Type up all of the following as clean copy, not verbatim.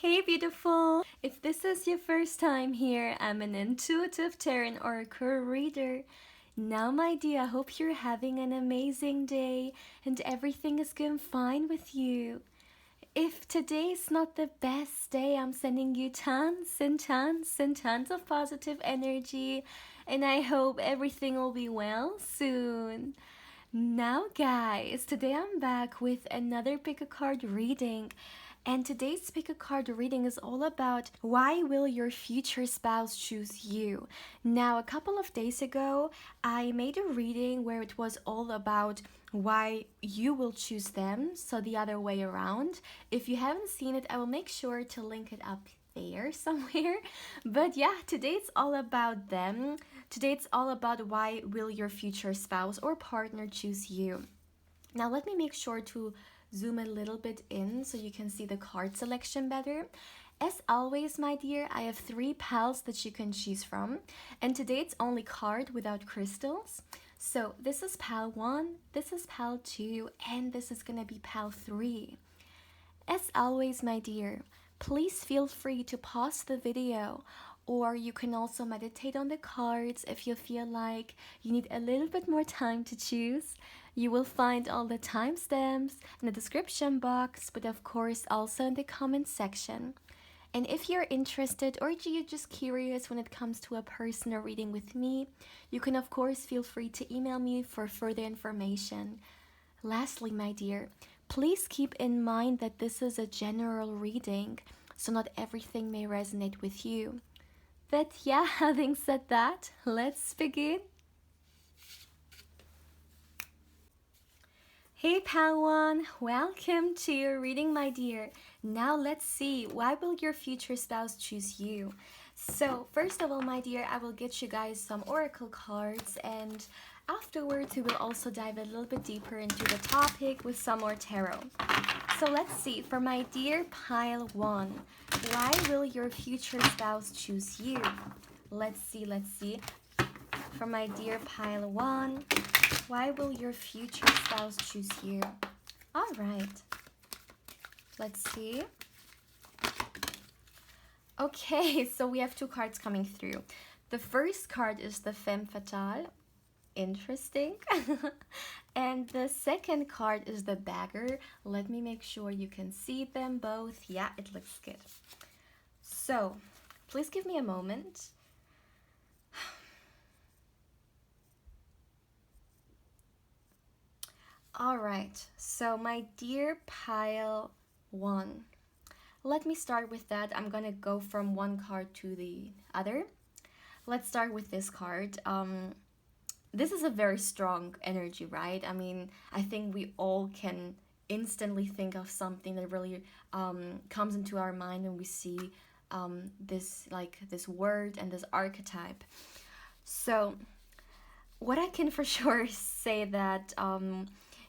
Hey beautiful! If this is your first time here, I'm an intuitive tarot oracle reader. Now my dear, I hope you're having an amazing day and everything is going fine with you. If today is not the best day, I'm sending you tons and tons and tons of positive energy, and I hope everything will be well soon. Now guys, today I'm back with another pick a card reading. And today's pick a card reading is all about why will your future spouse choose you? Now, a couple of days ago, I made a reading where it was all about why you will choose them, so the other way around. If you haven't seen it, I will make sure to link it up there somewhere. But yeah, today it's all about them. Today it's all about why will your future spouse or partner choose you. Now let me make sure to zoom a little bit in so you can see the card selection better. As always, my dear, I have 3 pals that you can choose from, and today it's only card without crystals. So this is pal 1, this is pal 2, and this is gonna be pal 3. As always, my dear, please feel free to pause the video, or you can also meditate on the cards if you feel like you need a little bit more time to choose. You will find all the timestamps in the description box, but of course also in the comment section. And if you're interested or you're just curious when it comes to a personal reading with me, you can of course feel free to email me for further information. Lastly, my dear, please keep in mind that this is a general reading, so not everything may resonate with you. But yeah, having said that, let's begin. Hey Padawan, welcome to your reading, my dear. Now let's see, why will your future spouse choose you? So first of all, my dear, I will get you guys some oracle cards, and afterwards we will also dive a little bit deeper into the topic with some more tarot. So let's see, for my dear pile 1, why will your future spouse choose you? Let's see. For my dear pile 1, why will your future spouse choose you? All right. Let's see. Okay, so we have 2 cards coming through. The first card is the Femme Fatale. Interesting. And the second card is the Bagger. Let me make sure you can see them both. Yeah, it looks good. So, please give me a moment. All right, so my dear pile 1, let me start with that. I'm gonna go from one card to the other. Let's start with this card. This is a very strong energy, right? I mean, I think we all can instantly think of something that really comes into our mind when we see this word and this archetype. So what I can for sure say that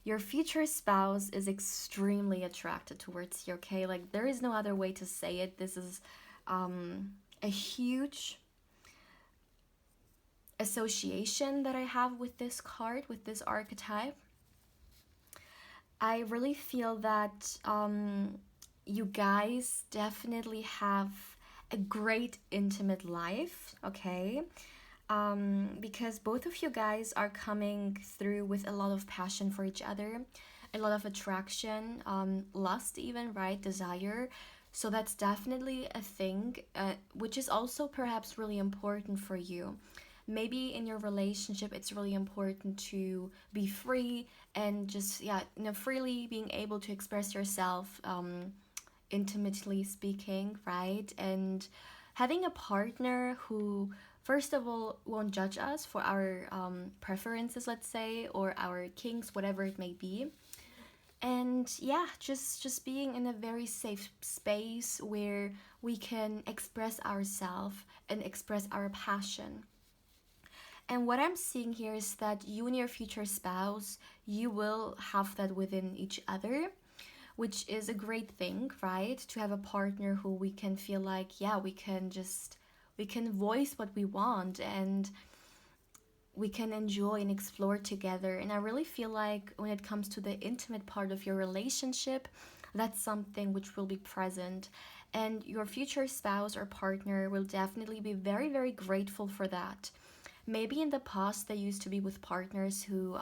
your future spouse is extremely attracted towards you, okay? Like, there is no other way to say it. This is a huge association that I have with this card, with this archetype. I really feel that you guys definitely have a great intimate life, okay? Because both of you guys are coming through with a lot of passion for each other, a lot of attraction, lust even, right? Desire. So that's definitely a thing, which is also perhaps really important for you. Maybe in your relationship, it's really important to be free and just, freely being able to express yourself, intimately speaking, right? And having a partner who, first of all, won't judge us for our preferences, let's say, or our kinks, whatever it may be. And yeah, just being in a very safe space where we can express ourselves and express our passion. And what I'm seeing here is that you and your future spouse, you will have that within each other, which is a great thing, right? To have a partner who we can feel like, yeah, we can voice what we want and we can enjoy and explore together. And I really feel like when it comes to the intimate part of your relationship, that's something which will be present. And your future spouse or partner will definitely be very, very grateful for that. Maybe in the past they used to be with partners who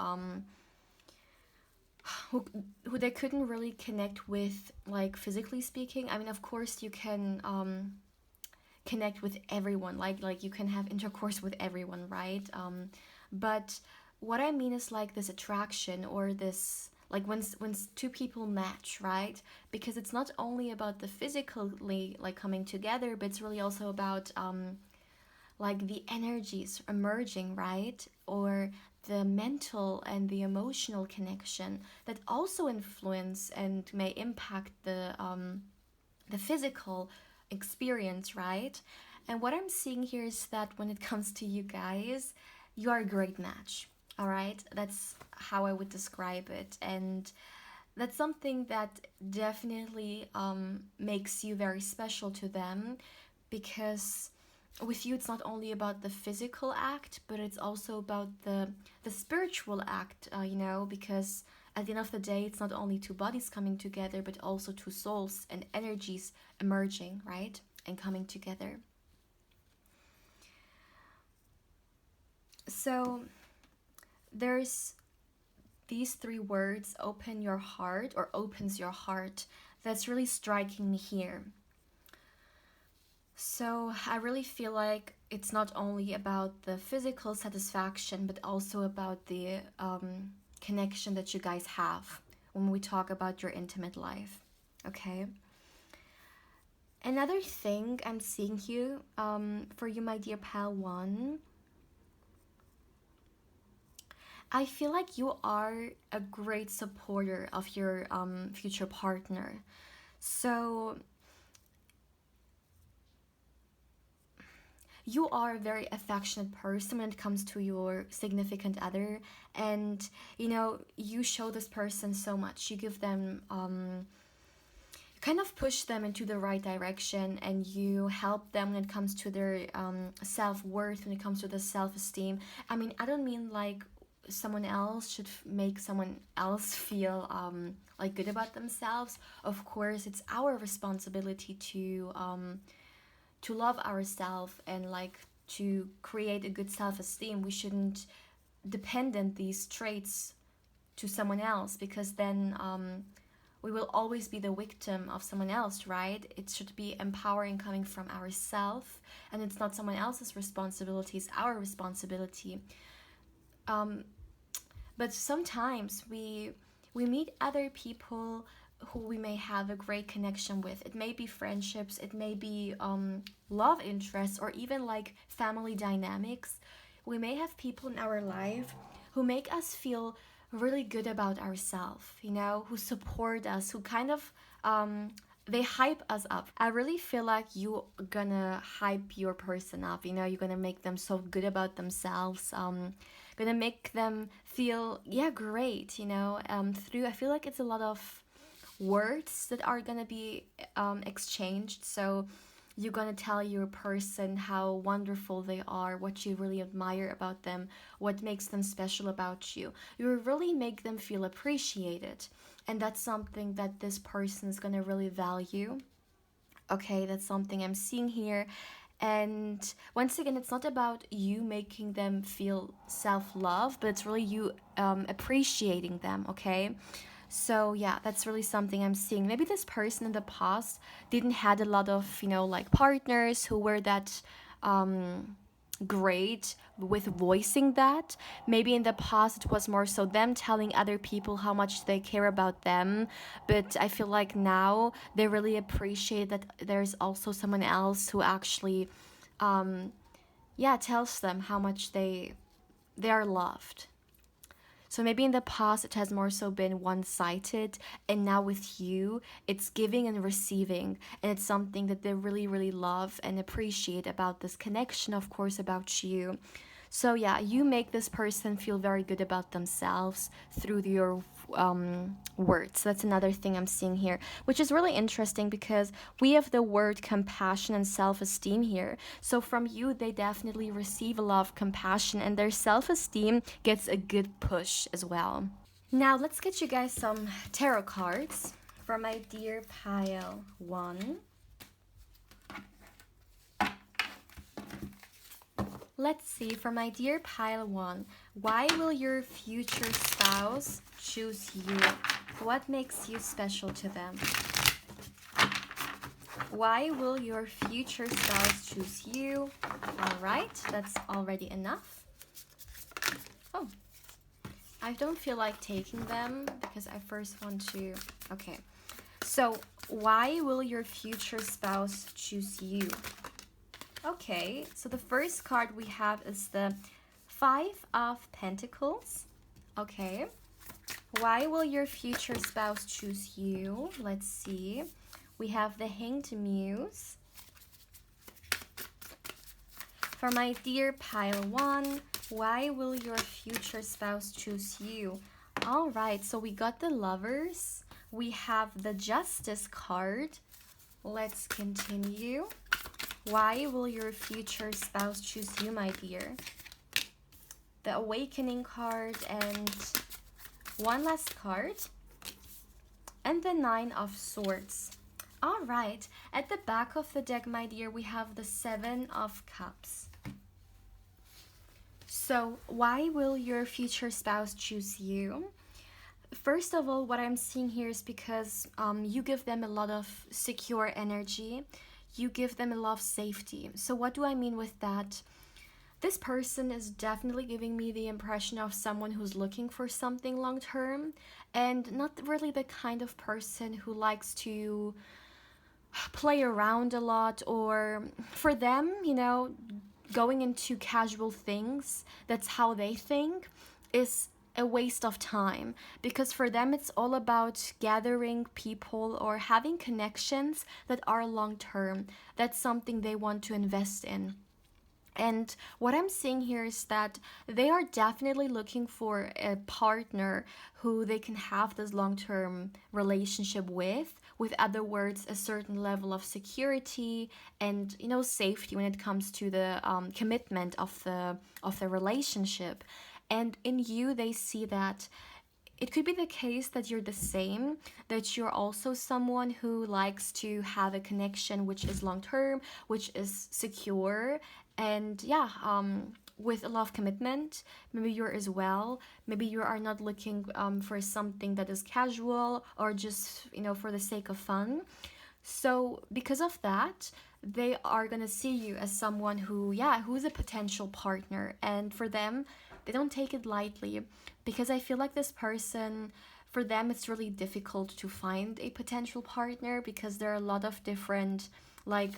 who they couldn't really connect with, like physically speaking. I mean, of course you can connect with everyone, like you can have intercourse with everyone, right? But what I mean is like this attraction, or this, like when two people match, right? Because it's not only about the physically like coming together, but it's really also about like the energies emerging, right? Or the mental and the emotional connection that also influence and may impact the physical experience, right? And what I'm seeing here is that when it comes to you guys, you are a great match. All right, that's how I would describe it. And that's something that definitely makes you very special to them, because with you it's not only about the physical act, but it's also about the spiritual act, you know, because at the end of the day it's not only two bodies coming together, but also two souls and energies emerging, right, and coming together. So there's these three words, open your heart, or opens your heart, that's really striking me here. So I really feel like it's not only about the physical satisfaction, but also about the connection that you guys have when we talk about your intimate life. Okay. Another thing I'm seeing here for you, my dear pal one, I feel like you are a great supporter of your future partner. So you are a very affectionate person when it comes to your significant other, and you know, you show this person so much. You give them you kind of push them into the right direction, and you help them when it comes to their self-worth, when it comes to the self-esteem. I mean, I don't mean like someone else should make someone else feel like good about themselves. Of course it's our responsibility to love ourselves and like to create a good self-esteem. We shouldn't dependent these traits to someone else, because then we will always be the victim of someone else, right? It should be empowering coming from ourselves, and it's not someone else's responsibility, it's our responsibility. But sometimes we meet other people who we may have a great connection with. It may be friendships, it may be love interests, or even like family dynamics. We may have people in our life who make us feel really good about ourselves, you know, who support us, who kind of they hype us up. I really feel like you gonna hype your person up, you know, you're gonna make them so good about themselves, gonna make them feel, yeah, great, you know, through, I feel like it's a lot of words that are gonna be exchanged. So you're gonna tell your person how wonderful they are, what you really admire about them, what makes them special about you. You really make them feel appreciated, and that's something that this person is gonna really value. Okay, that's something I'm seeing here. And once again, it's not about you making them feel self-love, but it's really you appreciating them, okay? So yeah, that's really something I'm seeing. Maybe this person in the past didn't had a lot of, you know, like partners who were that great with voicing that. Maybe in the past it was more so them telling other people how much they care about them, but I feel like now they really appreciate that there's also someone else who actually yeah, tells them how much they are loved. So maybe in the past it has more so been one-sided, and now with you, it's giving and receiving, and it's something that they really, really love and appreciate about this connection, of course, about you. So yeah, you make this person feel very good about themselves through your words. That's another thing I'm seeing here, which is really interesting because we have the word compassion and self-esteem here. So from you, they definitely receive a lot of compassion, and their self-esteem gets a good push as well. Now let's get you guys some tarot cards for my dear pile one. Let's see, for my dear pile 1, why will your future spouse choose you? What makes you special to them? Why will your future spouse choose you? All right, that's already enough. Oh, I don't feel like taking them because I first want to... Okay, so why will your future spouse choose you? Okay, so the first card we have is the 5 of Pentacles. Okay, why will your future spouse choose you? Let's see. We have the Hanged Muse. For my dear pile 1, why will your future spouse choose you? All right, so we got the Lovers. We have the Justice card. Let's continue. Why will your future spouse choose you, my dear? The Awakening card and one last card. And the 9 of Swords. All right, at the back of the deck, my dear, we have the 7 of Cups. So why will your future spouse choose you? First of all, what I'm seeing here is because you give them a lot of secure energy. You give them a lot of safety. So what do I mean with that? This person is definitely giving me the impression of someone who's looking for something long-term and not really the kind of person who likes to play around a lot, or for them, you know, going into casual things, that's how they think, is a waste of time, because for them it's all about gathering people or having connections that are long term. That's something they want to invest in. And what I'm seeing here is that they are definitely looking for a partner who they can have this long-term relationship with other words, a certain level of security and, you know, safety when it comes to the commitment of the relationship. And in you, they see that it could be the case that you're the same, that you're also someone who likes to have a connection which is long-term, which is secure, and yeah, with a lot of commitment. Maybe you're as well. Maybe you are not looking for something that is casual or just, you know, for the sake of fun. So because of that, they are gonna see you as someone who, yeah, who's a potential partner. And for them, they don't take it lightly, because I feel like this person, for them, it's really difficult to find a potential partner, because there are a lot of different like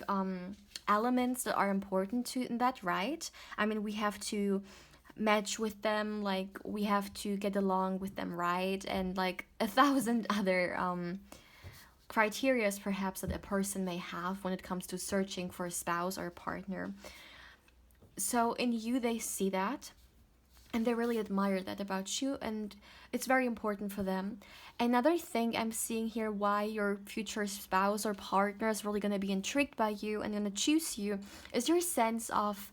elements that are important to in that, right? I mean, we have to match with them, like we have to get along with them, right? And like 1,000 other criterias perhaps that a person may have when it comes to searching for a spouse or a partner. So in you, they see that and they really admire that about you, and it's very important for them. Another thing I'm seeing here, why your future spouse or partner is really going to be intrigued by you and going to choose you, is your sense of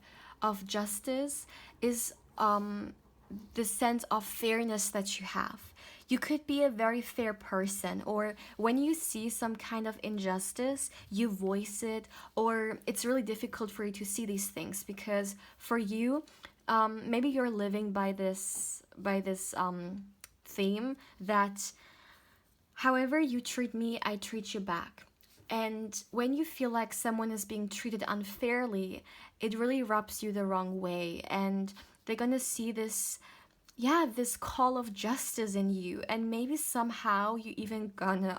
justice, is the sense of fairness that you have. You could be a very fair person, or when you see some kind of injustice, you voice it, or it's really difficult for you to see these things, because for you, maybe you're living by this theme that however you treat me, I treat you back. And when you feel like someone is being treated unfairly, it really rubs you the wrong way, and they're gonna see this, yeah, this call of justice in you, and maybe somehow you even gonna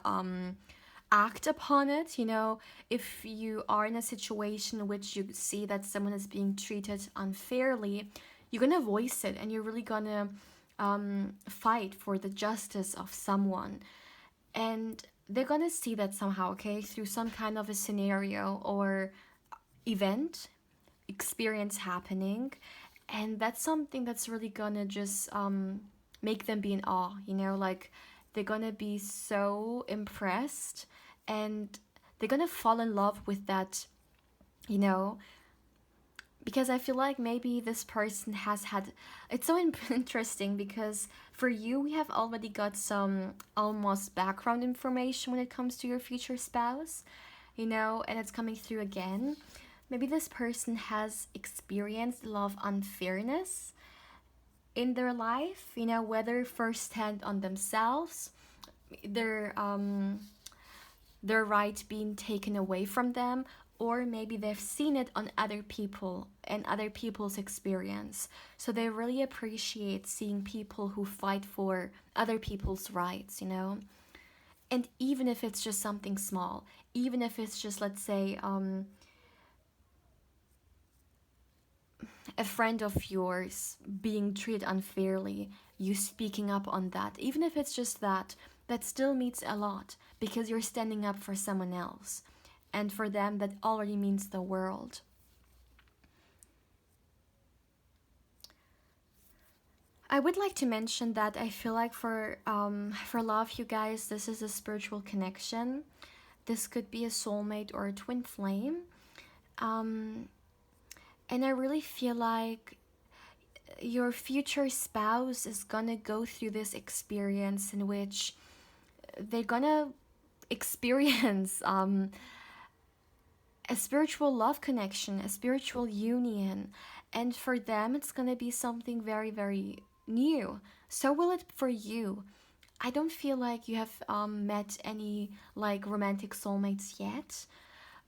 act upon it. You know, if you are in a situation in which you see that someone is being treated unfairly, you're gonna voice it, and you're really gonna fight for the justice of someone. And they're gonna see that somehow, okay, through some kind of a scenario or event, experience happening. And that's something that's really gonna just make them be in awe, you know, like they're gonna be so impressed, and they're gonna fall in love with that, you know, because I feel like maybe this person has had, it's so interesting, because for you, we have already got some almost background information when it comes to your future spouse, you know, and it's coming through again. maybe this person has experienced a lot of unfairness in their life, you know, whether firsthand on themselves, their their right being taken away from them, or maybe they've seen it on other people and other people's experience. So they really appreciate seeing people who fight for other people's rights, you know. And even if it's just something small, even if it's just, let's say, a friend of yours being treated unfairly, you speaking up on that, even if it's just that, that still means a lot because you're standing up for someone else. And for them, that already means the world. I would like to mention that I feel like for a lot of you guys, this is a spiritual connection. This could be a soulmate or a twin flame. Um, and I really feel like your future spouse is gonna go through this experience in which they're gonna experience a spiritual love connection, a spiritual union. And for them, it's gonna be something very, very new. So will it for you. I don't feel like you have met any like romantic soulmates yet.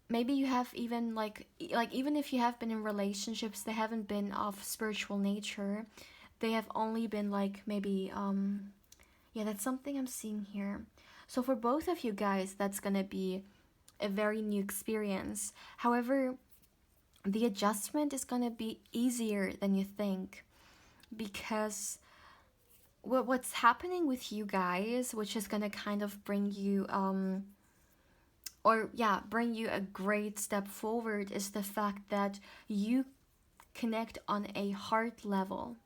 Maybe you have even like even if you have been in relationships, they haven't been of spiritual nature. They have only been like maybe yeah, that's something I'm seeing here. So for both of you guys, that's gonna be a very new experience. However, the adjustment is gonna be easier than you think because what's happening with you guys, which is gonna kind of bring you or yeah, bring you a great step forward, is the fact that you connect on a heart level.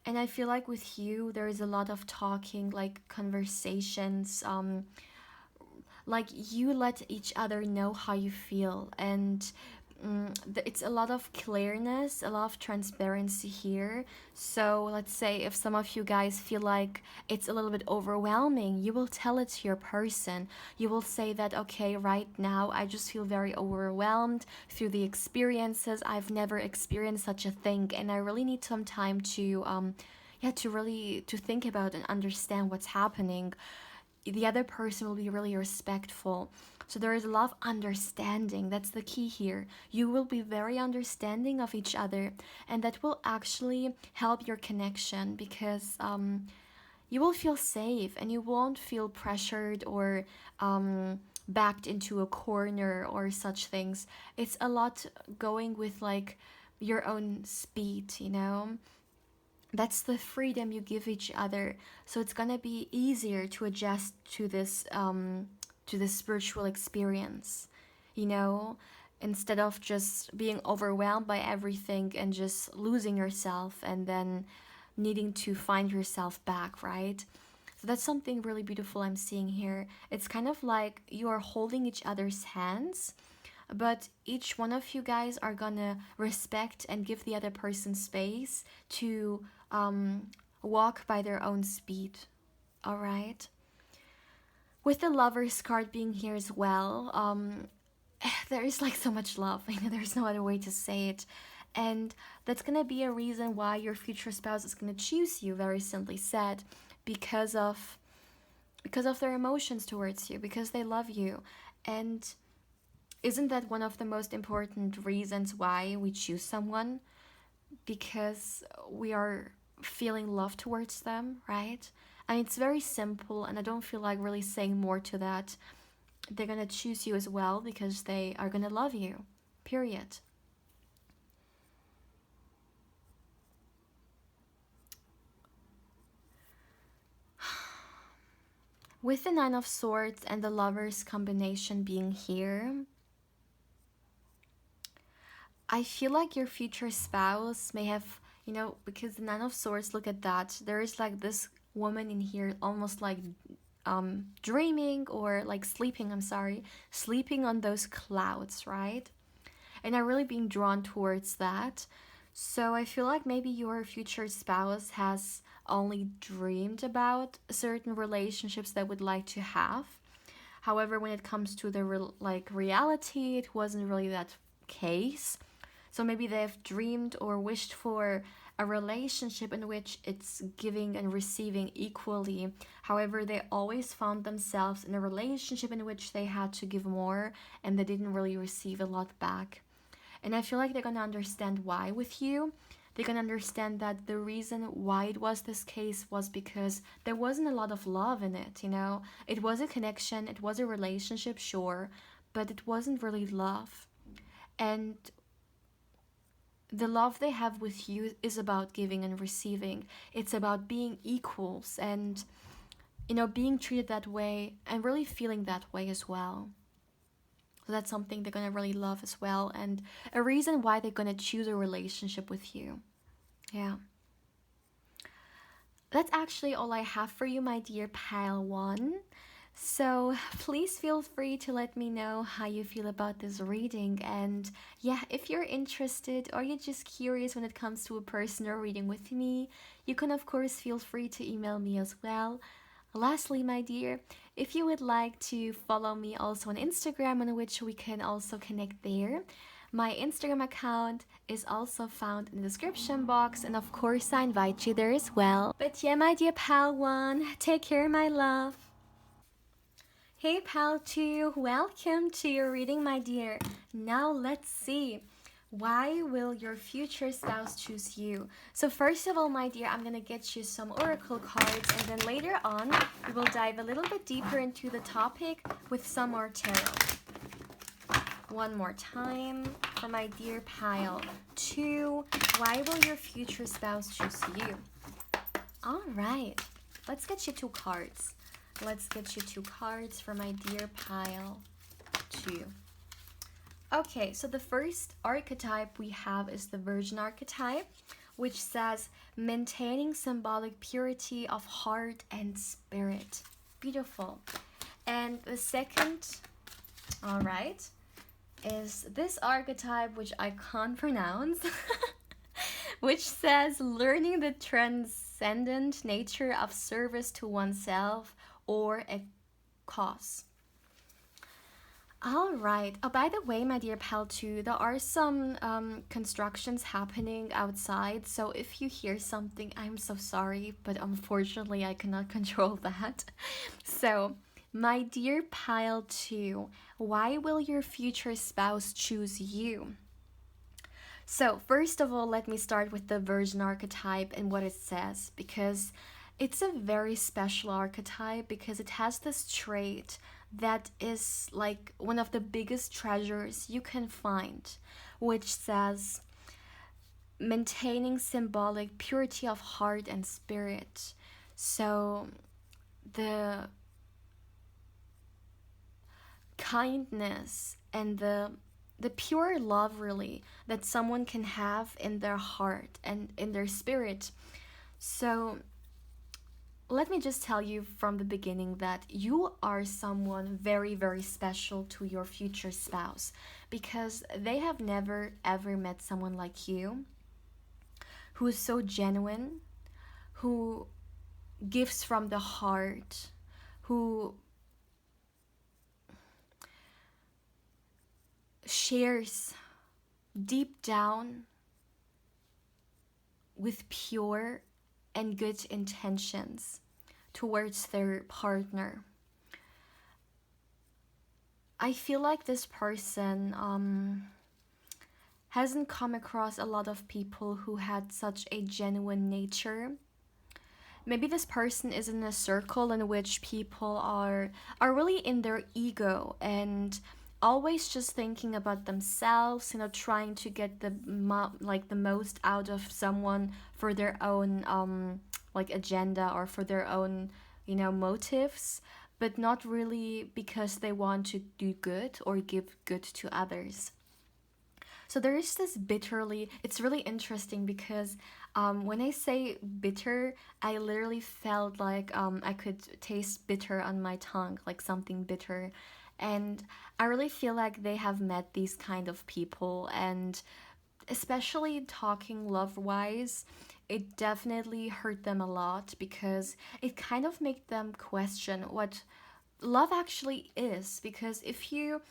And I feel like with you there is a lot of talking, like conversations, like you let each other know how you feel, and it's a lot of clearness, a lot of transparency here. So let's say if some of you guys feel like it's a little bit overwhelming, you will tell it to your person. You will say that, okay, right now I just feel very overwhelmed through the experiences. I've never experienced such a thing, and I really need some time to yeah, to really to think about and understand what's happening. The other person will be really respectful. So there is a lot of understanding. That's the key here. You will be very understanding of each other, and that will actually help your connection because you will feel safe and you won't feel pressured or backed into a corner or such things. It's a lot going with like your own speed, you know? That's the freedom you give each other, so it's gonna be easier to adjust to this spiritual experience, you know, instead of just being overwhelmed by everything and just losing yourself and then needing to find yourself back, right? So that's something really beautiful I'm seeing here. It's kind of like you are holding each other's hands, but each one of you guys are gonna respect and give the other person space to walk by their own speed. All right. With the lovers card being here as well, there is like so much love. You know, there's no other way to say it, and that's gonna be a reason why your future spouse is gonna choose you. Very simply said, because of their emotions towards you, because they love you, and isn't that one of the most important reasons why we choose someone? Because we are feeling love towards them, right? I mean, it's very simple, and I don't feel like really saying more to that. They're gonna choose you as well because they are gonna love you, period. With the Nine of Swords and the Lovers combination being here, I feel like your future spouse may have, you know, because the Nine of Swords, look at that. There is like this woman in here almost like dreaming or like sleeping, I'm sorry, sleeping on those clouds, right? And I'm really being drawn towards that. So I feel like maybe your future spouse has only dreamed about certain relationships that would like to have. However, when it comes to the reality, it wasn't really that case. So maybe they've dreamed or wished for a relationship in which it's giving and receiving equally. However, they always found themselves in a relationship in which they had to give more and they didn't really receive a lot back. And I feel like they're gonna understand why with you. They can understand that the reason why it was this case was because there wasn't a lot of love in it, you know? It was a connection, it was a relationship, sure, but it wasn't really love. And the love they have with you is about giving and receiving. It's about being equals and, you know, being treated that way and really feeling that way as well. So that's something they're gonna really love as well, and a reason why they're gonna choose a relationship with you. Yeah. That's actually all I have for you, my dear pile one. So please feel free to let me know how you feel about this reading. And yeah, if you're interested or you're just curious when it comes to a personal reading with me, you can of course feel free to email me as well. Lastly, my dear, if you would like to follow me also on Instagram, on which we can also connect there, my Instagram account is also found in the description box, and of course I invite you there as well. But yeah, my dear pal one, take care, my love. Hey pal 2, welcome to your reading, my dear. Now let's see. Why will your future spouse choose you? So first of all, my dear, I'm gonna get you some oracle cards, and then later on we will dive a little bit deeper into the topic with some more tarot. One more time for my dear pile 2. Why will your future spouse choose you? All right, let's get you 2 cards. Let's get you 2 cards for my dear pile 2. Okay, so the first archetype we have is the Virgin archetype, which says maintaining symbolic purity of heart and spirit. Beautiful. And the second, all right, is this archetype, which I can't pronounce, which says learning the transcendent nature of service to oneself or a cause. All right. Oh, by the way, my dear pal 2, there are some constructions happening outside. So if you hear something, I'm so sorry, but unfortunately I cannot control that. So, my dear pile 2, why will your future spouse choose you? So, first of all, let me start with the Virgin archetype and what it says, because it's a very special archetype because it has this trait that is like one of the biggest treasures you can find, which says maintaining symbolic purity of heart and spirit. So the kindness and the pure love really that someone can have in their heart and in their spirit. So let me just tell you from the beginning that you are someone very, very special to your future spouse, because they have never ever met someone like you who is so genuine, who gives from the heart, who shares deep down with pure and good intentions towards their partner. I feel like this person hasn't come across a lot of people who had such a genuine nature. Maybe this person is in a circle in which people are really in their ego and always just thinking about themselves, you know, trying to get the most out of someone for their own agenda or for their own, you know, motives, but not really because they want to do good or give good to others. So there is this it's really interesting because when I say bitter, I literally felt like I could taste bitter on my tongue, like something bitter. And I really feel like they have met these kind of people, and especially talking love-wise, it definitely hurt them a lot because it kind of made them question what love actually is. Because if you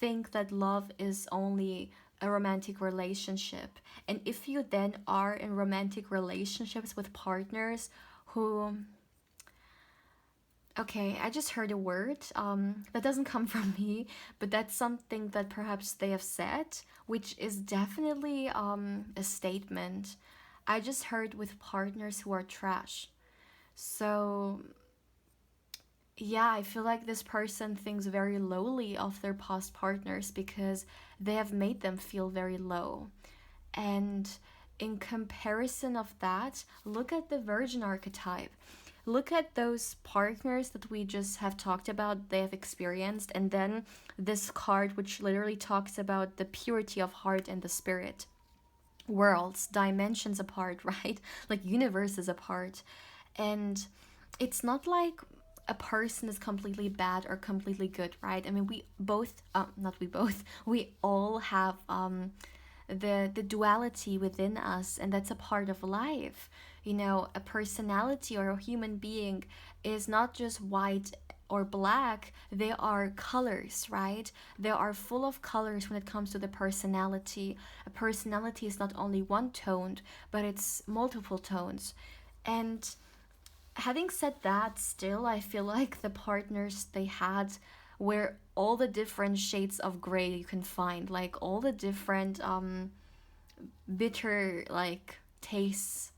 think that love is only a romantic relationship. And if you then are in romantic relationships with partners who, okay, I just heard a word that doesn't come from me, but that's something that perhaps they have said, which is definitely a statement. I just heard with partners who are trash. So yeah, I feel like this person thinks very lowly of their past partners because they have made them feel very low. And in comparison of that, look at the virgin archetype. Look at those partners that we just have talked about, they have experienced, and then this card, which literally talks about the purity of heart and the spirit. Worlds, dimensions apart, right? Like universes apart. And it's not like a person is completely bad or completely good, right? I mean, we both, not we both, we all have the duality within us, and that's a part of life. You know, a personality or a human being is not just white or black, they are colors, right? They are full of colors when it comes to the personality. A personality is not only one toned, but it's multiple tones. And having said that, still, I feel like the partners they had were all the different shades of gray you can find, like all the different bitter like tastes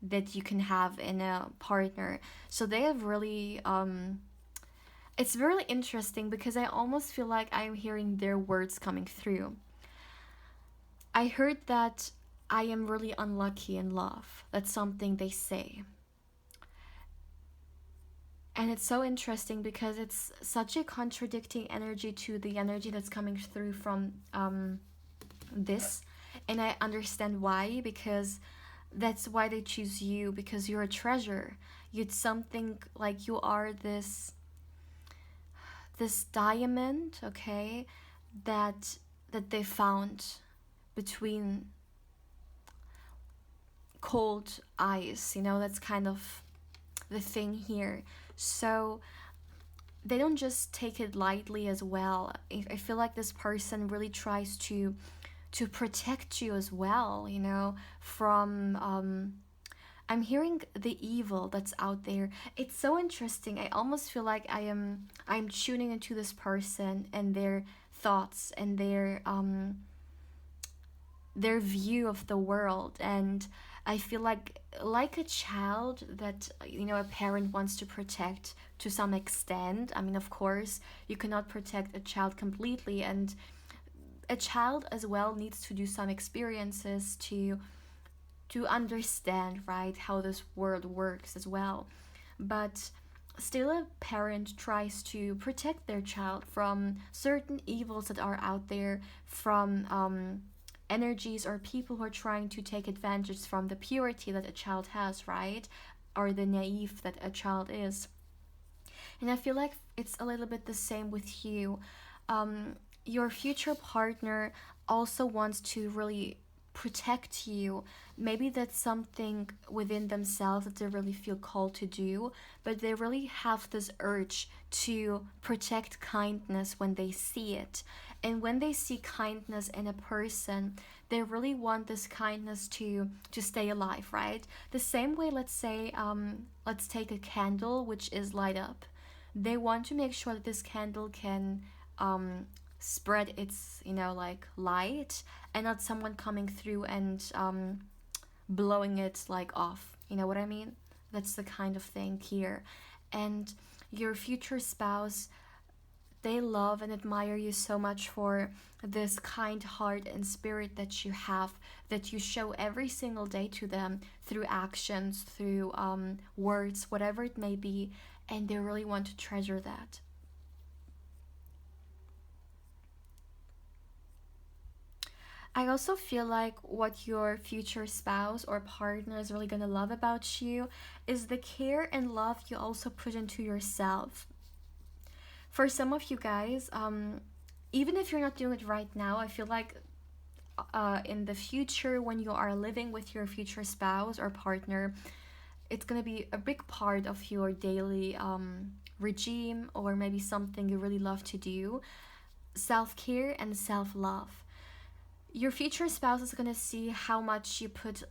that you can have in a partner. So they have really it's really interesting because I almost feel like I'm hearing their words coming through. I heard that I am really unlucky in love. That's something they say. And it's so interesting because it's such a contradicting energy to the energy that's coming through from this. And I understand why, because that's why they choose you, because you're a treasure. You're something like you are this diamond, okay, that they found between cold ice, you know, that's kind of the thing here. So they don't just take it lightly as well. I feel like this person really tries to protect you as well, you know, from I'm hearing the evil that's out there. It's so interesting. I almost feel like I'm tuning into this person and their thoughts and their view of the world. And I feel like a child that, you know, a parent wants to protect to some extent. I mean, of course you cannot protect a child completely, and a child as well needs to do some experiences to understand, right, how this world works as well. But still, a parent tries to protect their child from certain evils that are out there, from energies or people who are trying to take advantage from the purity that a child has, right? Or the naive that a child is. And I feel like it's a little bit the same with you. Your future partner also wants to really protect you. Maybe that's something within themselves that they really feel called to do, but they really have this urge to protect kindness when they see it. And when they see kindness in a person, they really want this kindness to stay alive, right? The same way, let's say, let's take a candle which is light up. They want to make sure that this candle can spread its, you know, like light, and not someone coming through and blowing it like off. You know what I mean? That's the kind of thing here. And your future spouse, they love and admire you so much for this kind heart and spirit that you have, that you show every single day to them through actions, through words, whatever it may be, and they really want to treasure that. I also feel like what your future spouse or partner is really gonna love about you is the care and love you also put into yourself. For some of you guys, even if you're not doing it right now, I feel like in the future, when you are living with your future spouse or partner, it's gonna be a big part of your daily regime, or maybe something you really love to do. Self care and self love. Your future spouse is going to see how much you put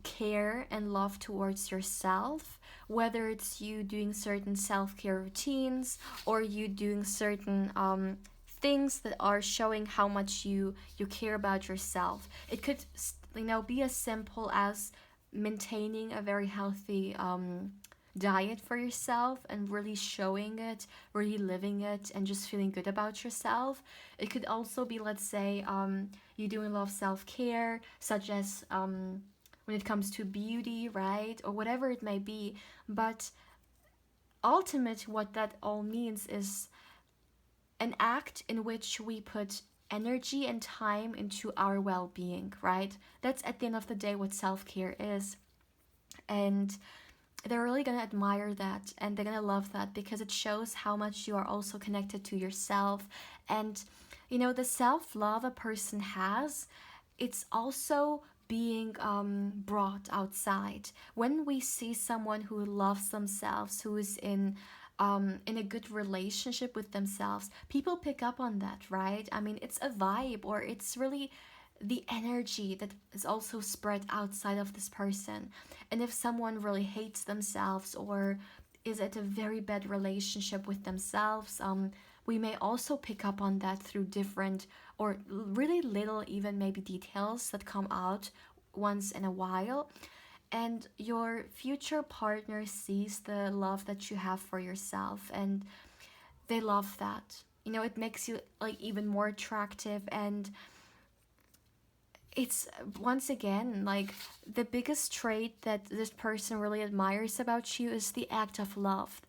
care and love towards yourself, whether it's you doing certain self-care routines or you doing certain things that are showing how much you care about yourself. It could, be as simple as maintaining a very healthy diet for yourself and really showing it, really living it, and just feeling good about yourself. It could also be, let's say, you doing a lot of self-care, such as when it comes to beauty, right? Or whatever it may be. But ultimate, what that all means is an act in which we put energy and time into our well-being, right? That's at the end of the day what self-care is. And they're really going to admire that, and they're going to love that because it shows how much you are also connected to yourself. And the self-love a person has, it's also being brought outside. When we see someone who loves themselves, who is in a good relationship with themselves, people pick up on that, right? I mean, it's a vibe, or it's really the energy that is also spread outside of this person. And if someone really hates themselves or is at a very bad relationship with themselves, we may also pick up on that through different or really little, even maybe details that come out once in a while. And your future partner sees the love that you have for yourself, and they love that. It makes you like even more attractive. And it's, once again, like, the biggest trait that this person really admires about you is the act of love,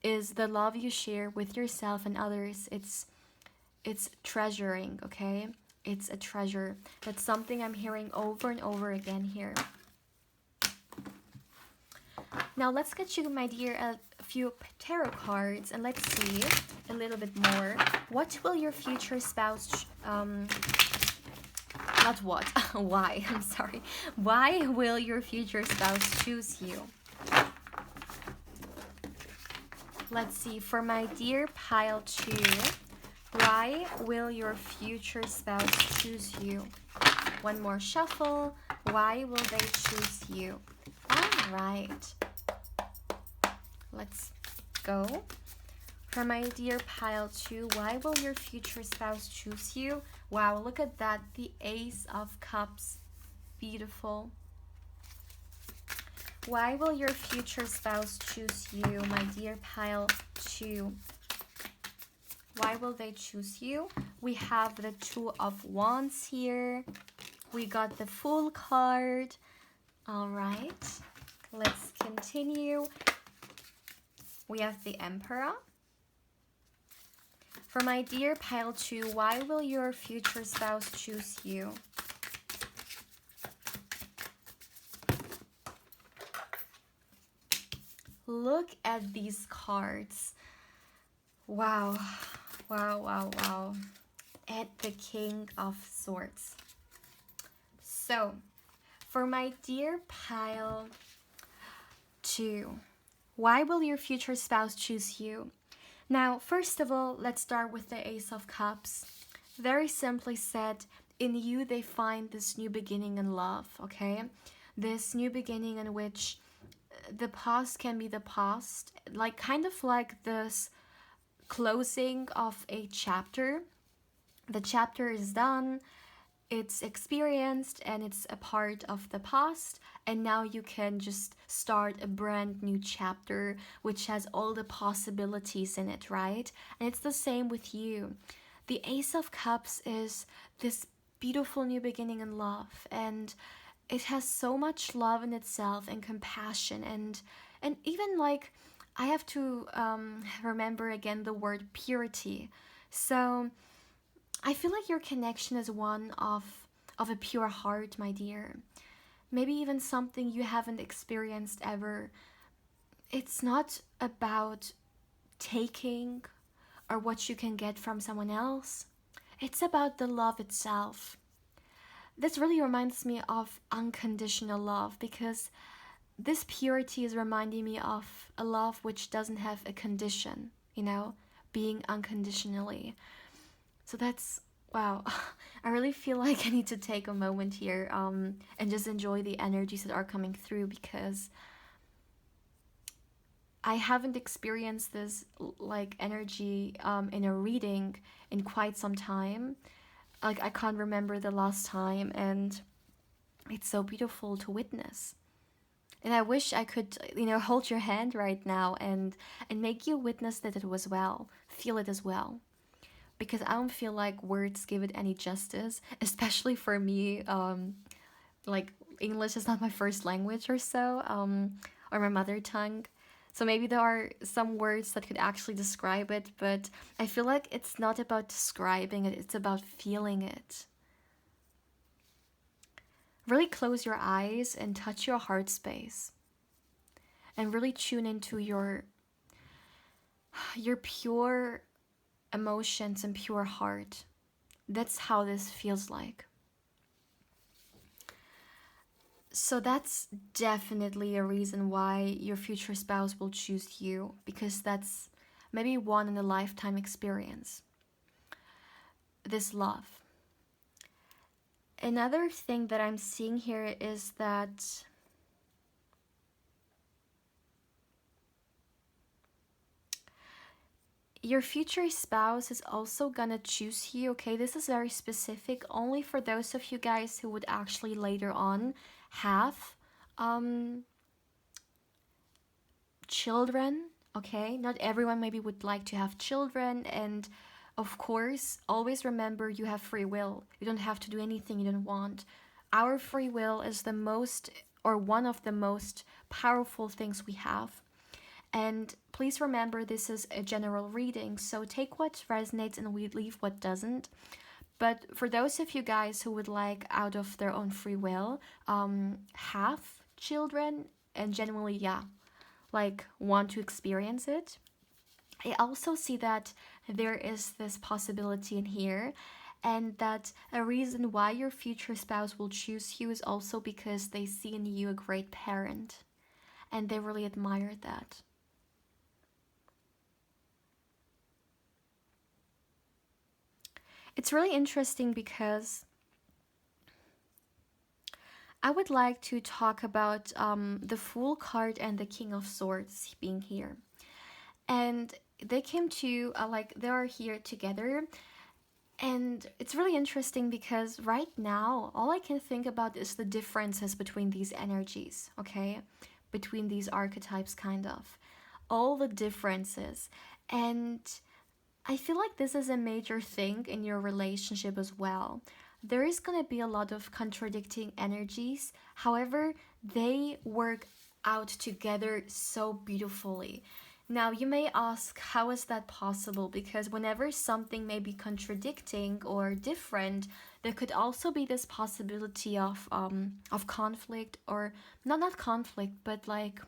is the love you share with yourself and others. It's treasuring, okay? It's a treasure. That's something I'm hearing over and over again here. Now let's get you, my dear, a few tarot cards, and let's see a little bit more. What will your future spouse not what, why, I'm sorry. Why will your future spouse choose you? Let's see, for my dear pile 2, why will your future spouse choose you? One more shuffle. Why will they choose you? All right. Let's go. For my dear pile 2, why will your future spouse choose you? Wow, look at that. The Ace of Cups. Beautiful. Why will your future spouse choose you, my dear pile 2? Why will they choose you? We have the Two of Wands here. We got the Fool card. All right. Let's continue. We have the Emperor. For my dear pile 2, why will your future spouse choose you? Look at these cards. Wow, wow, wow, wow. And the King of Swords. So, for my dear pile 2, why will your future spouse choose you? Now, first of all, let's start with the Ace of Cups. Very simply said, in you they find this new beginning in love, okay? This new beginning in which the past can be the past, like kind of like this closing of a chapter. The chapter is done, it's experienced, and it's a part of the past, and now you can just start a brand new chapter which has all the possibilities in it, right? And it's the same with you. The Ace of Cups is this beautiful new beginning in love, and it has so much love in itself and compassion, and even, like, I have to remember again the word purity. So I feel like your connection is one of a pure heart, my dear. Maybe even something you haven't experienced ever. It's not about taking or what you can get from someone else. It's about the love itself. This really reminds me of unconditional love, because this purity is reminding me of a love which doesn't have a condition, being unconditionally. So that's Wow, I really feel like I need to take a moment here and just enjoy the energies that are coming through, because I haven't experienced this like energy in a reading in quite some time. Like, I can't remember the last time, and it's so beautiful to witness. And I wish I could, hold your hand right now and make you witness that it as well, feel it as well, because I don't feel like words give it any justice, especially for me. Like, English is not my first language or so, or my mother tongue. So maybe there are some words that could actually describe it, but I feel like it's not about describing it, it's about feeling it. Really close your eyes and touch your heart space and really tune into your pure emotions and pure heart. That's how this feels like. So that's definitely a reason why your future spouse will choose you, because that's maybe one in a lifetime experience. This love. Another thing that I'm seeing here is that your future spouse is also gonna choose you, okay? This is very specific, only for those of you guys who would actually later on have um, children, okay? Not everyone maybe would like to have children, and of course, always remember you have free will. You don't have to do anything you don't want. Our free will is the most, or one of the most powerful things we have. And please remember, this is a general reading, so take what resonates and we leave what doesn't. But for those of you guys who would like, out of their own free will, have children and genuinely, yeah, like want to experience it, I also see that there is this possibility in here, and that a reason why your future spouse will choose you is also because they see in you a great parent and they really admire that. It's really interesting because I would like to talk about the Fool card and the King of Swords being here. And they came to, like, they are here together. And it's really interesting because right now, all I can think about is the differences between these energies, okay? Between these archetypes, kind of. All the differences. And I feel like this is a major thing in your relationship as well. There is going to be a lot of contradicting energies. However, they work out together so beautifully. Now, you may ask, how is that possible? Because whenever something may be contradicting or different, there could also be this possibility of conflict, or not conflict, but like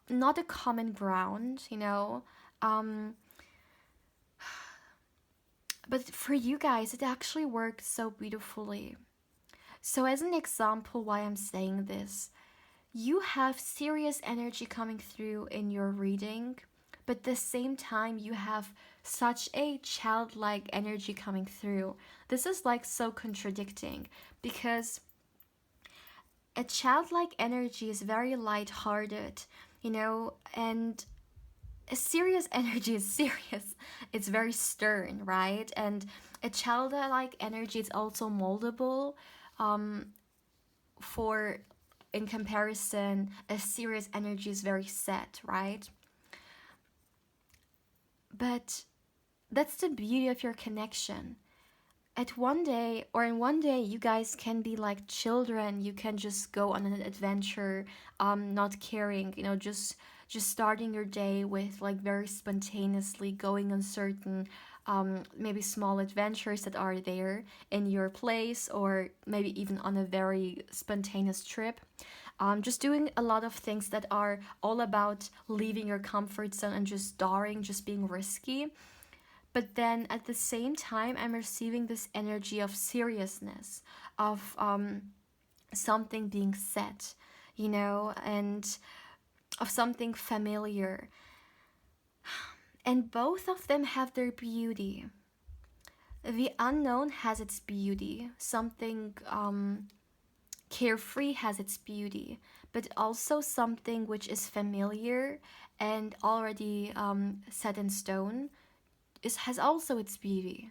not a common ground, you know. Um, But for you guys, it actually works so beautifully. So, as an example, why I'm saying this, you have serious energy coming through in your reading, but at the same time, you have such a childlike energy coming through. This is like so contradicting, because a childlike energy is very light-hearted, and a serious energy is serious. It's very stern, right? And a childlike energy is also moldable. Um, for in comparison, a serious energy is very set, right? But that's the beauty of your connection. At one day, or in one day, you guys can be like children. You can just go on an adventure, not caring, just starting your day with like very spontaneously going on certain maybe small adventures that are there in your place, or maybe even on a very spontaneous trip. Just doing a lot of things that are all about leaving your comfort zone and just daring, just being risky. But then at the same time, I'm receiving this energy of seriousness, of something being set, and of something familiar. And both of them have their beauty. The unknown has its beauty. Something carefree has its beauty, but also something which is familiar and already set in stone has also its beauty.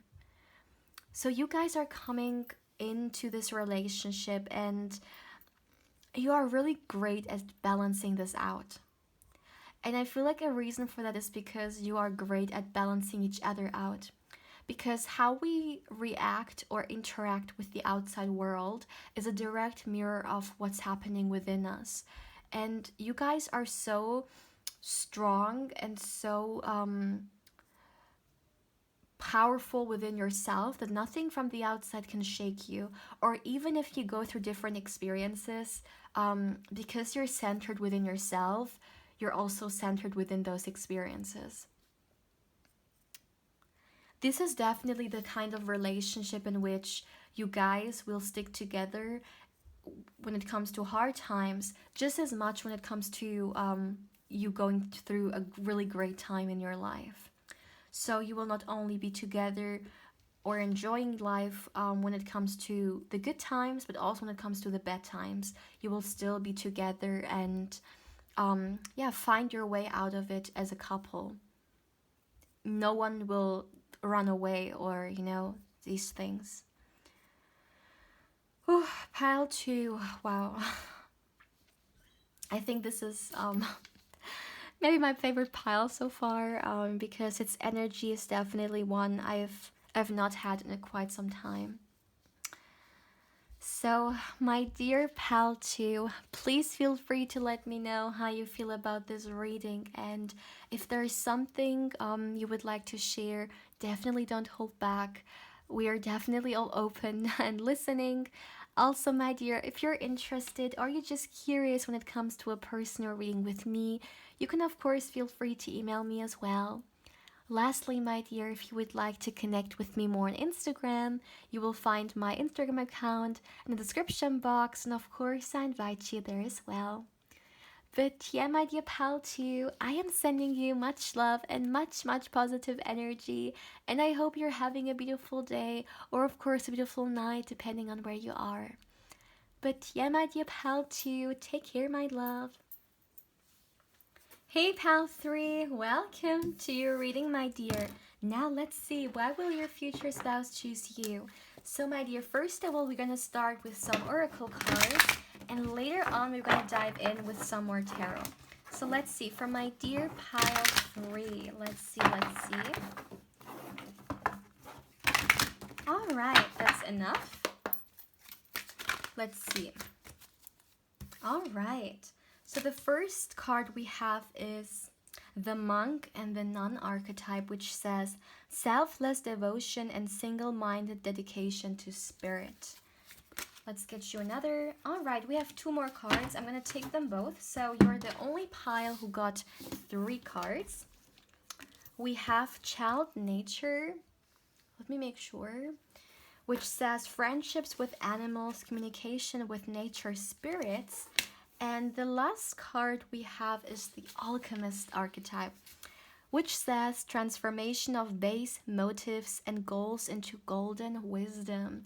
So you guys are coming into this relationship and you are really great at balancing this out. And I feel like a reason for that is because you are great at balancing each other out. Because how we react or interact with the outside world is a direct mirror of what's happening within us. And you guys are so strong and so powerful within yourself that nothing from the outside can shake you. Or even if you go through different experiences, because you're centered within yourself, you're also centered within those experiences. This is definitely the kind of relationship in which you guys will stick together when it comes to hard times, just as much when it comes to you going through a really great time in your life. So you will not only be together or enjoying life when it comes to the good times, but also when it comes to the bad times. You will still be together and yeah, find your way out of it as a couple. No one will run away or, these things. Whew, pile two. Wow. I think this is maybe my favorite pile so far because its energy is definitely one I've not had in quite some time. So, my dear pal 2, please feel free to let me know how you feel about this reading, and if there is something you would like to share, definitely don't hold back. We are definitely all open and listening. Also, my dear, if you're interested or you're just curious when it comes to a personal reading with me, you can of course feel free to email me as well. Lastly, my dear, if you would like to connect with me more on Instagram, you will find my Instagram account in the description box, and of course, I invite you there as well. But yeah, my dear pal 2, I am sending you much love and much, much positive energy, and I hope you're having a beautiful day, or of course, a beautiful night, depending on where you are. But yeah, my dear pal 2, take care, my love. Hey pal 3, welcome to your reading, my dear. Now let's see, why will your future spouse choose you? So my dear, first of all, we're going to start with some oracle cards, and later on we're going to dive in with some more tarot. So let's see, for my dear pile 3, let's see. Alright, that's enough. Let's see. Alright. So the first card we have is the monk and the nun archetype, which says selfless devotion and single-minded dedication to spirit. Let's get you another. All right, we have 2 more cards. I'm going to take them both. So you're the only pile who got 3 cards. We have child nature. Let me make sure. Which says friendships with animals, communication with nature spirits. And the last card we have is the alchemist archetype, which says transformation of base motives and goals into golden wisdom.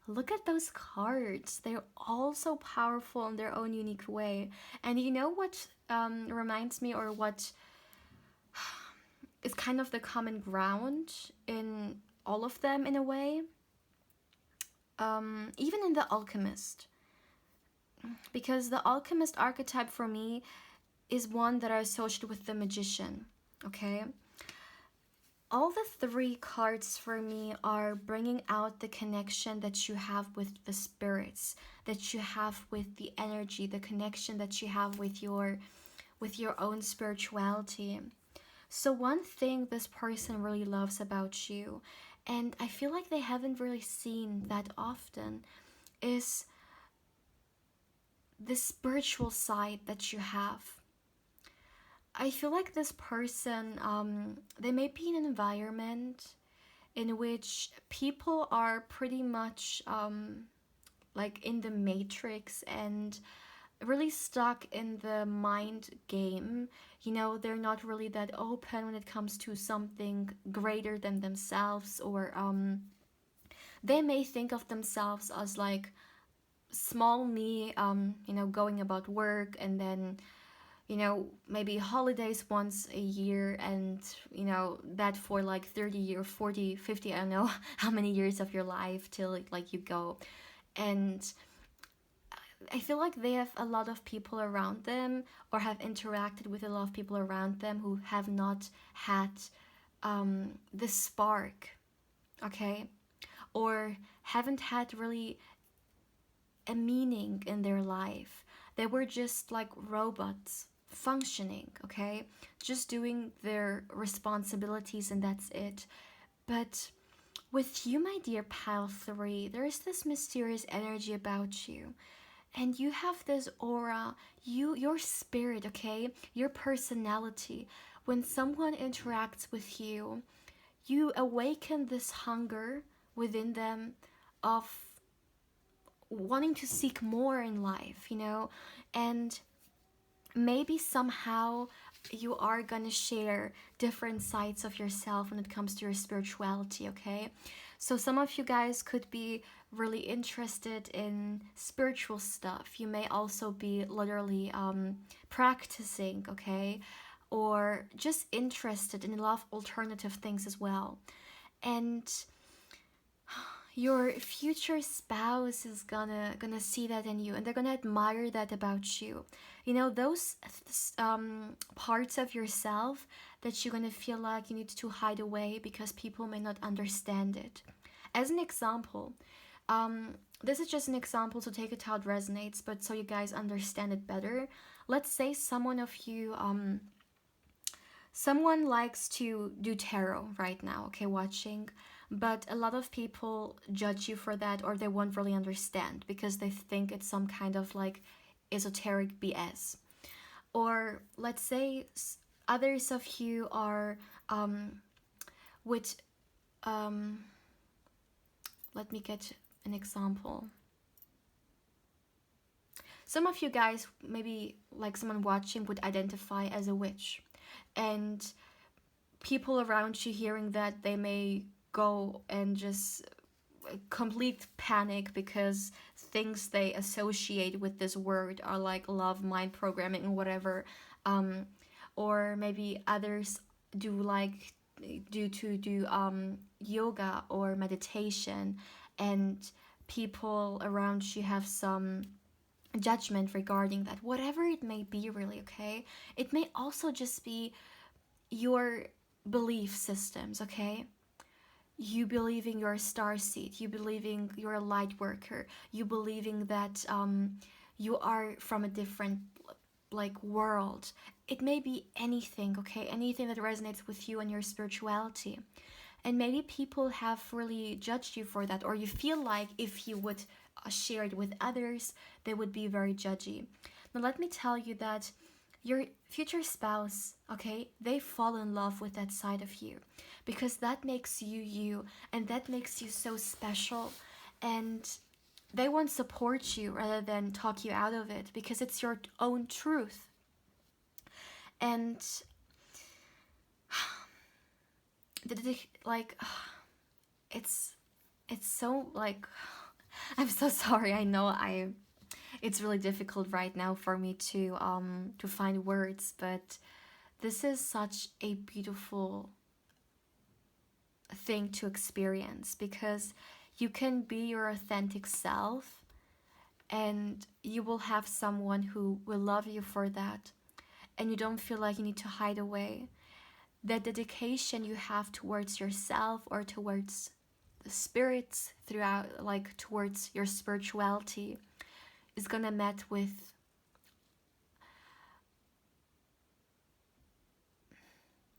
Look at those cards. They're all so powerful in their own unique way. And you know what reminds me, or what is kind of the common ground in all of them in a way? Even in the alchemist. Because the alchemist archetype for me is one that I associate with the magician, okay? All the 3 cards for me are bringing out the connection that you have with the spirits, that you have with the energy, the connection that you have with your own spirituality. So one thing this person really loves about you, and I feel like they haven't really seen that often, is the spiritual side that you have. I feel like this person, they may be in an environment in which people are pretty much like in the matrix and really stuck in the mind game. They're not really that open when it comes to something greater than themselves, or they may think of themselves as like small me, going about work, and then maybe holidays once a year, and that for like 30 or 40, 50, I don't know how many years of your life till like you go. And I feel like they have a lot of people around them, or have interacted with a lot of people around them who have not had the spark, okay, or haven't had really a meaning in their life. They were just like robots functioning, okay? Just doing their responsibilities, and that's it. But with you, my dear pile 3, there is this mysterious energy about you. And you have this aura, your spirit, okay? Your personality. When someone interacts with you, you awaken this hunger within them of wanting to seek more in life, and maybe somehow you are gonna share different sides of yourself when it comes to your spirituality, okay? So some of you guys could be really interested in spiritual stuff. You may also be literally practicing, okay? Or just interested in a lot of alternative things as well. And your future spouse is gonna see that in you, and they're gonna admire that about you. Those parts of yourself that you're gonna feel like you need to hide away because people may not understand it. As an example, this is just an example, so take it how it resonates, but so you guys understand it better. Let's say someone of you someone likes to do tarot right now, okay, watching, but a lot of people judge you for that, or they won't really understand because they think it's some kind of like esoteric BS. Or let's say others of you are with let me get an example. Some of you guys, maybe like someone watching, would identify as a witch, and people around you hearing that, they may go and just complete panic because things they associate with this word are like love, mind programming, and whatever. Or maybe others do yoga or meditation, and people around you have some judgment regarding that, whatever it may be, really, okay? It may also just be your belief systems, okay? You believing you're a star seed, you believing you're a light worker, you believing that you are from a different like world. It may be anything, okay? Anything that resonates with you and your spirituality. And maybe people have really judged you for that, or you feel like if you would share it with others, they would be very judgy. Now let me tell you that your future spouse, okay, they fall in love with that side of you, because that makes you you, and that makes you so special, and they want to support you rather than talk you out of it, because it's your own truth. And like it's so like I'm so sorry. I know it's really difficult right now for me to find words, but this is such a beautiful thing to experience, because you can be your authentic self, and you will have someone who will love you for that, and you don't feel like you need to hide away. The dedication you have towards yourself, or towards the spirits throughout, like towards your spirituality, is gonna met with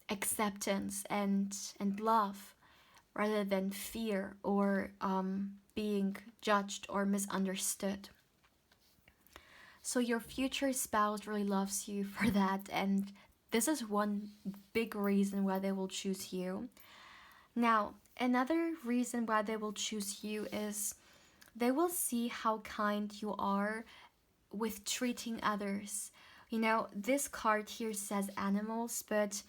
acceptance and love, rather than fear, or being judged or misunderstood. So your future spouse really loves you for that, and this is one big reason why they will choose you. Now, another reason why they will choose you is they will see how kind you are with treating others. This card here says animals, but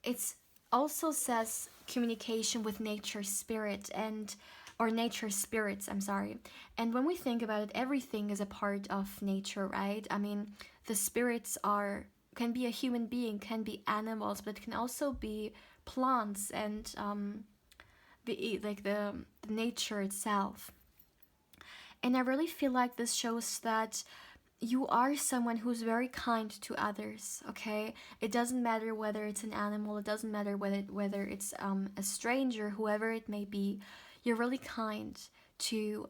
it's also says communication with nature, spirit, and or nature spirits, I'm sorry. And when we think about it, everything is a part of nature, right? I mean, the spirits can be a human being, can be animals, but it can also be plants and the nature itself. And I really feel like this shows that you are someone who's very kind to others, okay? It doesn't matter whether it's an animal, it doesn't matter whether it's a stranger, whoever it may be. You're really kind to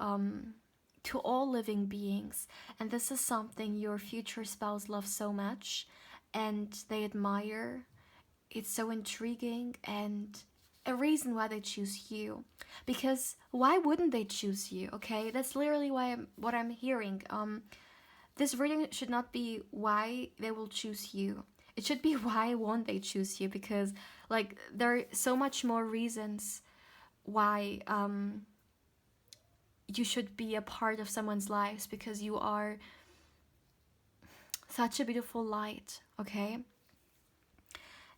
all living beings, and this is something your future spouse loves so much, and they admire. It's so intriguing, and a reason why they choose you, because why wouldn't they choose you? Okay, that's literally what I'm hearing. This reading should not be why they will choose you. It should be why won't they choose you, because like there are so much more reasons why you should be a part of someone's lives, because you are such a beautiful light, okay?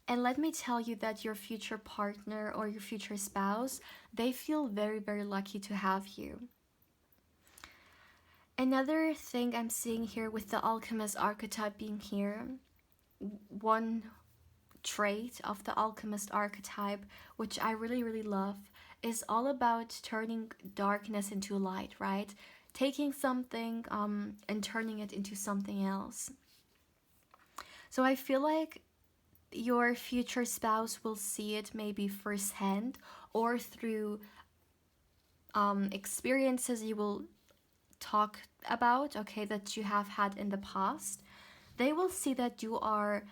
And let me tell you that your future partner or your future spouse, they feel very, very lucky to have you. Another thing I'm seeing here with the alchemist archetype being here, one trait of the alchemist archetype, which I really, really love, is all about turning darkness into light, right? Taking something and turning it into something else. So I feel like your future spouse will see it maybe firsthand or through experiences you will talk about, okay, that you have had in the past. They will see that you are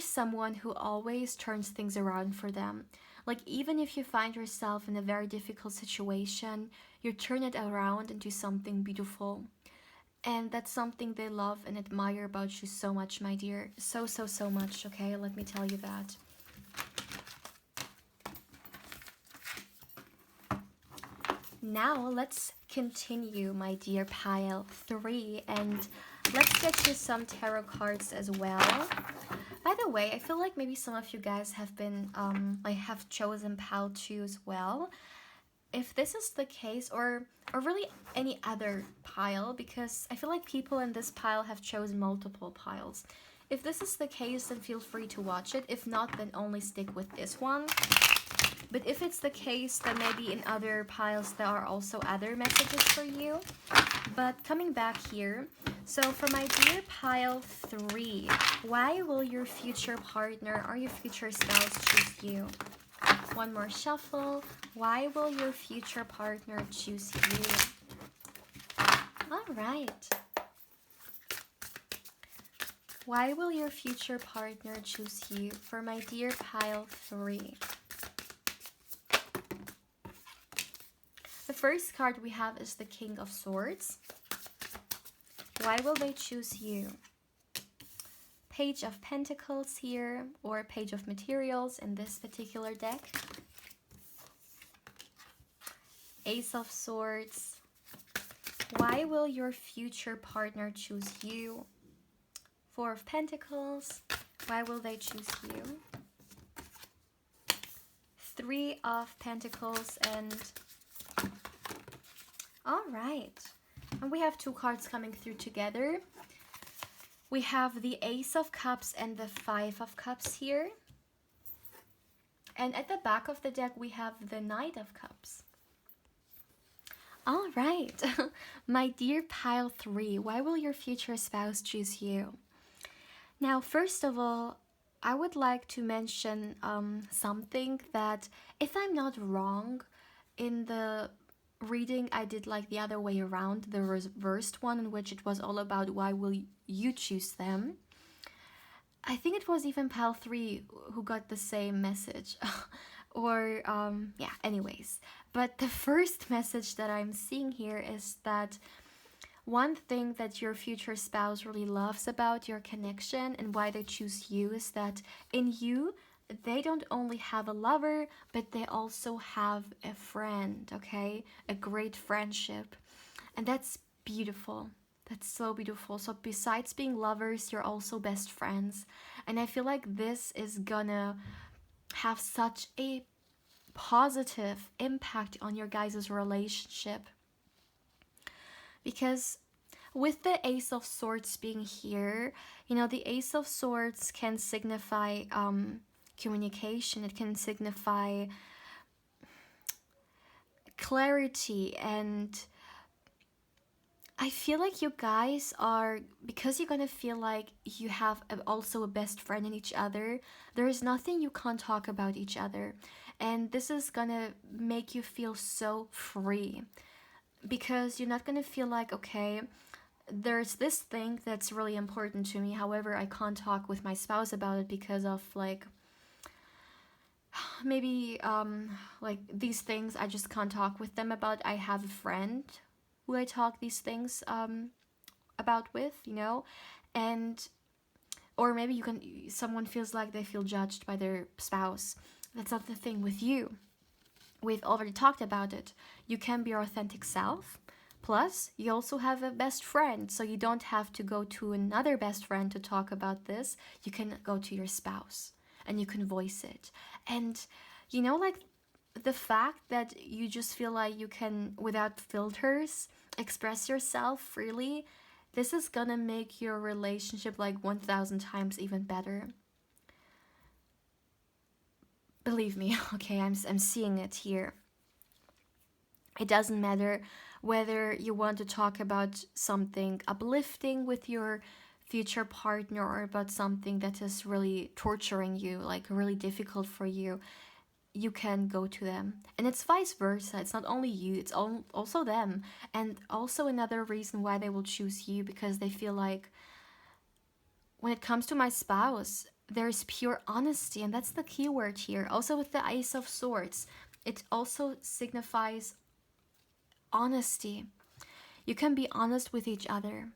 someone who always turns things around for them. Like, even if you find yourself in a very difficult situation, you turn it around into something beautiful. And that's something they love and admire about you so much, my dear. So, so, so much, okay? Let me tell you that. Now, let's continue, my dear pile 3, and let's get you some tarot cards as well. By the way, I feel like maybe some of you guys have been, have chosen pile 2 as well. If this is the case, or really any other pile, because I feel like people in this pile have chosen multiple piles. If this is the case, then feel free to watch it. If not, then only stick with this one. But if it's the case, then maybe in other piles there are also other messages for you. But coming back here, so for my dear pile 3, why will your future partner or your future spouse choose you? One more shuffle. Why will your future partner choose you? All right. Why will your future partner choose you? For my dear pile 3. The first card we have is the King of Swords. Why will they choose you? Page of Pentacles here, or Page of Materials in this particular deck. Ace of Swords. Why will your future partner choose you? Four of Pentacles. Why will they choose you? Three of Pentacles, and all right. And we have two cards coming through together. We have the Ace of Cups and the Five of Cups here. And at the back of the deck, we have the Knight of Cups. All right, my dear pile 3, why will your future spouse choose you? Now, first of all, I would like to mention something that, if I'm not wrong, in the reading I did like the other way around, the reversed one, in which it was all about why will you choose them. I think it was even pile 3 who got the same message. Or yeah, anyways, but the first message that I'm seeing here is that one thing that your future spouse really loves about your connection and why they choose you is that in you, they don't only have a lover, but they also have a friend, okay? A great friendship. And that's beautiful. That's so beautiful. So besides being lovers, you're also best friends. And I feel like this is gonna have such a positive impact on your guys' relationship. Because with the Ace of Swords being here, you know, the Ace of Swords can signify communication. It can signify clarity, and I feel like you guys are, because you're gonna feel like you have also a best friend in each other, there is nothing you can't talk about each other. And this is gonna make you feel so free, because you're not gonna feel like, okay, there's this thing that's really important to me, however I can't talk with my spouse about it because of like maybe like these things I just can't talk with them about. I have a friend who I talk these things about with, you know. And or maybe someone feels like they feel judged by their spouse. That's not the thing with you. We've already talked about it. You can be your authentic self. Plus, you also have a best friend, so you don't have to go to another best friend to talk about this. You can go to your spouse and you can voice it. And, you know, like the fact that you just feel like you can, without filters, express yourself freely, this is gonna make your relationship like 1,000 times even better. Believe me, okay, I'm seeing it here. It doesn't matter whether you want to talk about something uplifting with your future partner or about something that is really torturing you, like really difficult for you. You can go to them. And it's vice versa. It's not only you, it's also them. And also another reason why they will choose you, because they feel like when it comes to my spouse, there's pure honesty, and that's the key word here. Also with the Ace of Swords, it also signifies honesty. You can be honest with each other.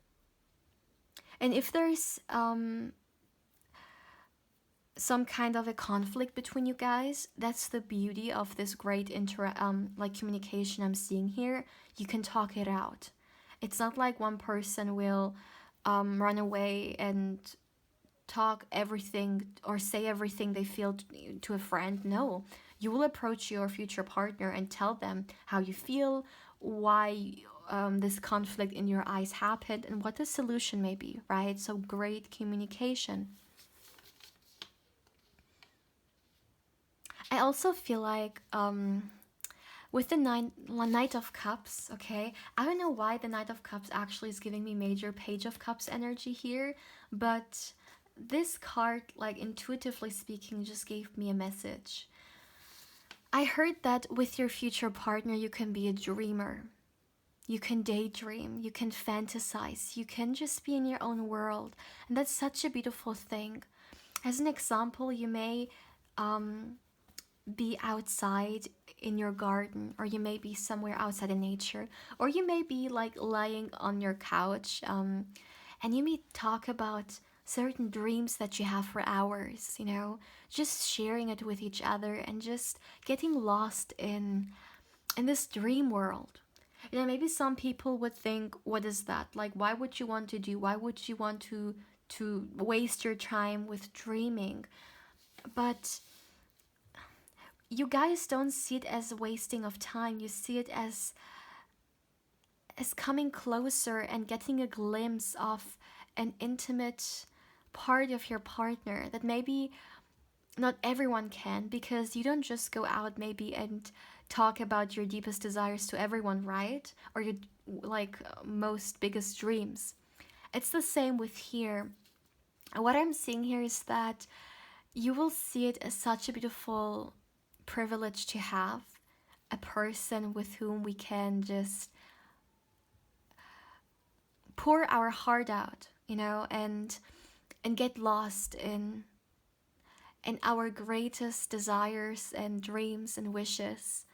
And if there's some kind of a conflict between you guys, that's the beauty of this great like communication I'm seeing here. You can talk it out. It's not like one person will run away and talk everything or say everything they feel to a friend. No, you will approach your future partner and tell them how you feel, why this conflict in your eyes happened, and what the solution may be, right? So great communication. I also feel like with the Knight of Cups, okay, I don't know why the Knight of Cups actually is giving me major Page of Cups energy here, but this card, like intuitively speaking, just gave me a message. I heard that with your future partner, you can be a dreamer. You can daydream, you can fantasize, you can just be in your own world. And that's such a beautiful thing. As an example, you may be outside in your garden, or you may be somewhere outside in nature, or you may be like lying on your couch, and you may talk about certain dreams that you have for hours, you know, just sharing it with each other and just getting lost in this dream world. You know, maybe some people would think, what is that? Like, why would you want to waste your time with dreaming? But you guys don't see it as a wasting of time. You see it as coming closer and getting a glimpse of an intimate part of your partner that maybe not everyone can, because you don't just go out maybe and talk about your deepest desires to everyone, right? Or your like most biggest dreams. It's the same with here. What I'm seeing here is that you will see it as such a beautiful privilege to have a person with whom we can just pour our heart out, you know, and get lost in our greatest desires and dreams and wishes.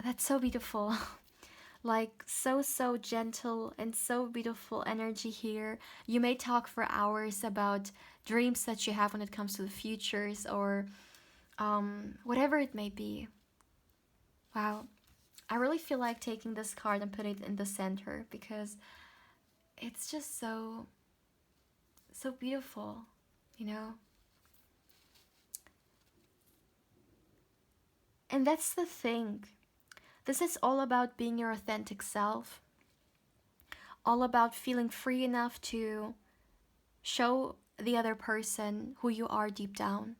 That's so beautiful. Like so gentle and so beautiful energy here. You may talk for hours about dreams that you have when it comes to the futures, or whatever it may be. Wow, I really feel like taking this card and putting it in the center, because it's just so beautiful, you know. And that's the thing. This is all about being your authentic self, all about feeling free enough to show the other person who you are deep down.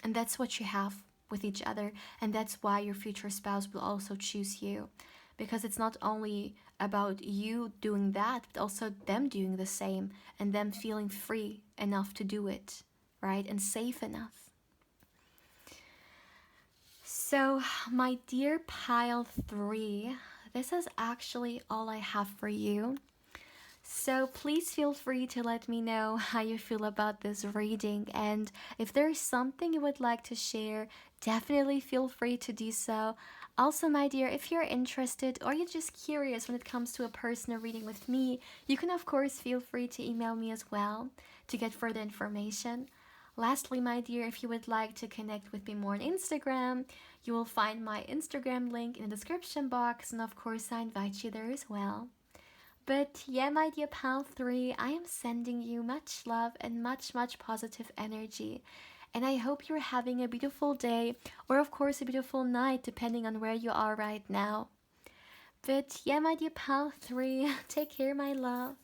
And that's what you have with each other. And that's why your future spouse will also choose you. Because it's not only about you doing that, but also them doing the same and them feeling free enough to do it, right? And safe enough. So, my dear pile 3, this is actually all I have for you. So please feel free to let me know how you feel about this reading, and if there is something you would like to share, definitely feel free to do so. Also, my dear, if you're interested or you're just curious when it comes to a personal reading with me, you can of course feel free to email me as well to get further information. Lastly, my dear, if you would like to connect with me more on Instagram, you will find my Instagram link in the description box, and of course I invite you there as well. But yeah, my dear pal 3, I am sending you much love and much positive energy. And I hope you're having a beautiful day, or of course a beautiful night, depending on where you are right now. But yeah, my dear pal 3, take care, my love.